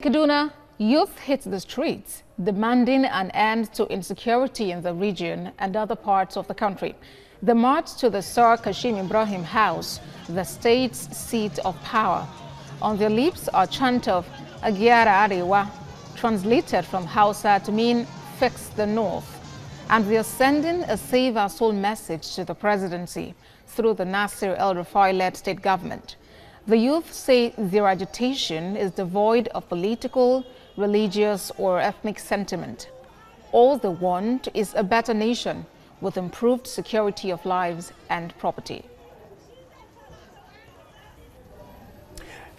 Kaduna, youth hit the streets, demanding an end to insecurity in the region and other parts of the country. The march to the Sir Kashim Ibrahim House, the state's seat of power. On their lips, a chant of Agiara Arewa, translated from Hausa to mean fix the north. And they are sending a save our soul message to the presidency through the Nasir El-Rufai-led state government. The youth say their agitation is devoid of political, religious, or ethnic sentiment. All they want is a better nation with improved security of lives and property.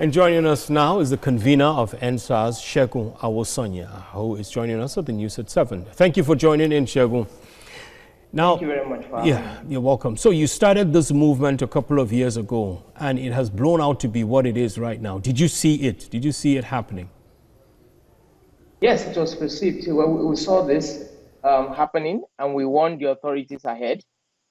And joining us now is the convener of NSAS, Awosanya, who is joining us at the news at 7. Thank you for joining in, Segun. Now, thank you very much for you're welcome. So you started this movement a couple of years ago, and it has blown out to be what it is right now. Did you see it? Did you see it happening? Yes, it was perceived. Well, we saw this happening, and we warned the authorities ahead.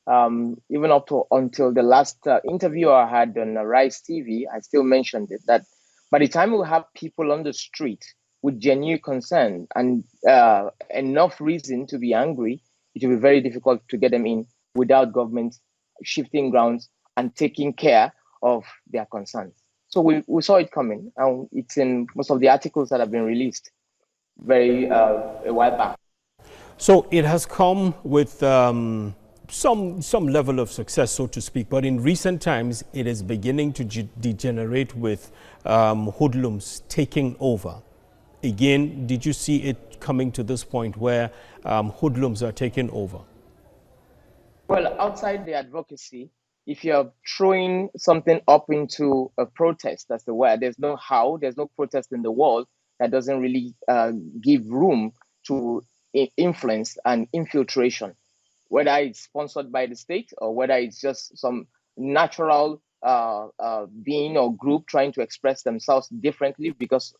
Even up to until the last interview I had on Rise TV, I still mentioned it, that by the time we have people on the street with genuine concern and enough reason to be angry, it will be very difficult to get them in without government shifting grounds and taking care of their concerns. So we saw it coming, and it's in most of the articles that have been released a while back. So it has come with some level of success, so to speak, but in recent times it is beginning to degenerate with hoodlums taking over. Again, did you see it coming to this point where hoodlums are taking over? Well, outside the advocacy, if you're throwing something up into a protest, that's the word, there's no protest in the world that doesn't really give room to influence and infiltration, whether it's sponsored by the state or whether it's just some natural being or group trying to express themselves differently because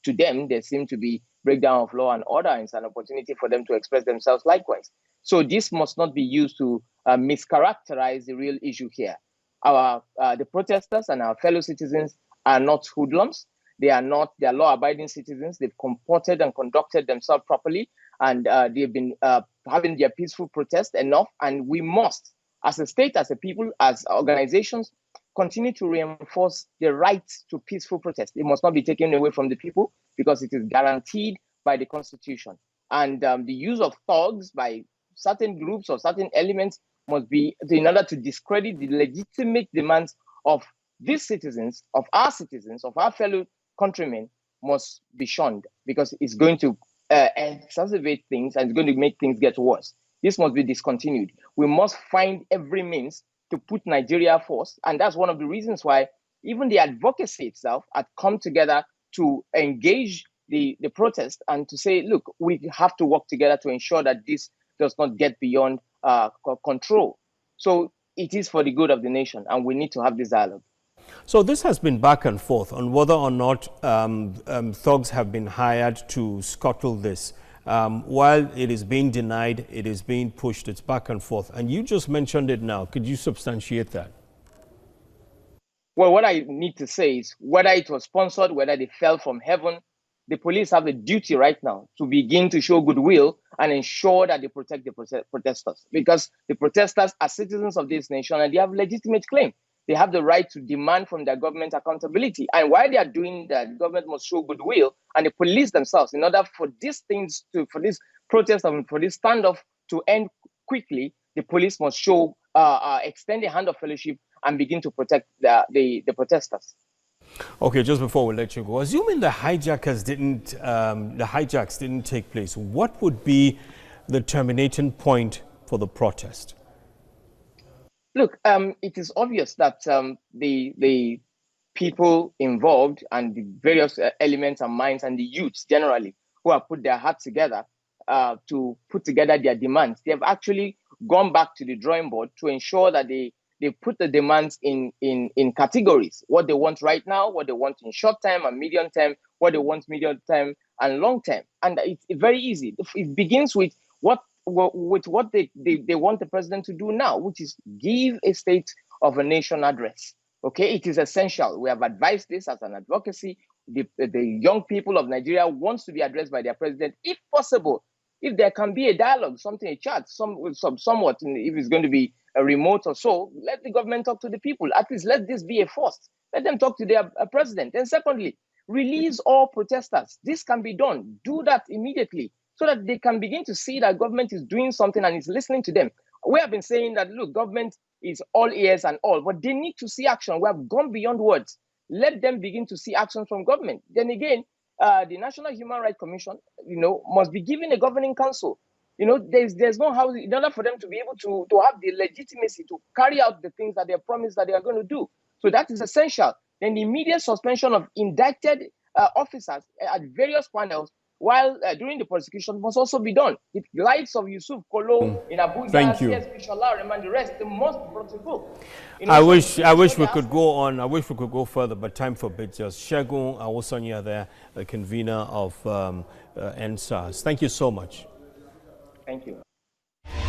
to them, there seem to be breakdown of law and order, and it's an opportunity for them to express themselves likewise. So this must not be used to mischaracterize the real issue here. The protesters and our fellow citizens are not hoodlums. They are law-abiding citizens. They've comported and conducted themselves properly, and they've been having their peaceful protest enough. And we must, as a state, as a people, as organizations, continue to reinforce the right to peaceful protest. It must not be taken away from the people because it is guaranteed by the Constitution. And the use of thugs by certain groups or certain elements must be in order to discredit the legitimate demands of these citizens, of our fellow countrymen, must be shunned because it's going to exacerbate things and it's going to make things get worse. This must be discontinued. We must find every means to put Nigeria first. And that's one of the reasons why even the advocacy itself had come together to engage the protest and to say, look, we have to work together to ensure that this does not get beyond control. So it is for the good of the nation, and we need to have this dialogue. So this has been back and forth on whether or not thugs have been hired to scuttle this. While it is being denied, it is being pushed, it's back and forth. And you just mentioned it now. Could you substantiate that? Well, what I need to say is whether it was sponsored, whether they fell from heaven, the police have a duty right now to begin to show goodwill and ensure that they protect the protesters, because the protesters are citizens of this nation and they have legitimate claim. They have the right to demand from their government accountability. And while they are doing that, the government must show goodwill, and the police themselves, in order for these things for this protest and for this standoff to end quickly, the police must show extend a hand of fellowship and begin to protect the protesters. Okay, just before we let you go, assuming the hijacks didn't take place, what would be the terminating point for the protest? Look, it is obvious that the people involved and the various elements and minds and the youths generally who have put their hearts together to put together their demands, they have actually gone back to the drawing board to ensure that they put the demands in categories: what they want right now, what they want in short term and medium term, what they want medium term and long term. And it's very easy. It begins with what they want the president to do now, which is give a State of a Nation address. Okay, it is essential. We have advised this as an advocacy. the young people of Nigeria wants to be addressed by their president, if possible. If there can be a dialogue, something, a chat, somewhat, if it's going to be a remote or so, let the government talk to the people. At least let this be a first. Let them talk to their president. And secondly, release all protesters. This can be done. Do that immediately so that they can begin to see that government is doing something and is listening to them. We have been saying that, look, government is all ears and all, but they need to see action. We have gone beyond words. Let them begin to see action from government. Then again, the National Human Rights Commission, must be given a governing council. There's no how, in order for them to be able to have the legitimacy to carry out the things that they have promised that they are going to do. So that is essential. Then the immediate suspension of indicted officers at various panels while during the prosecution must also be done. The likes of Yusuf Kolo in Abuja, CS Bishola, and the rest, they must be brought to book. I wish we could go on. I wish we could go further, but time forbids us. Awosanya there, the convener of NSAS. Thank you so much. Thank you.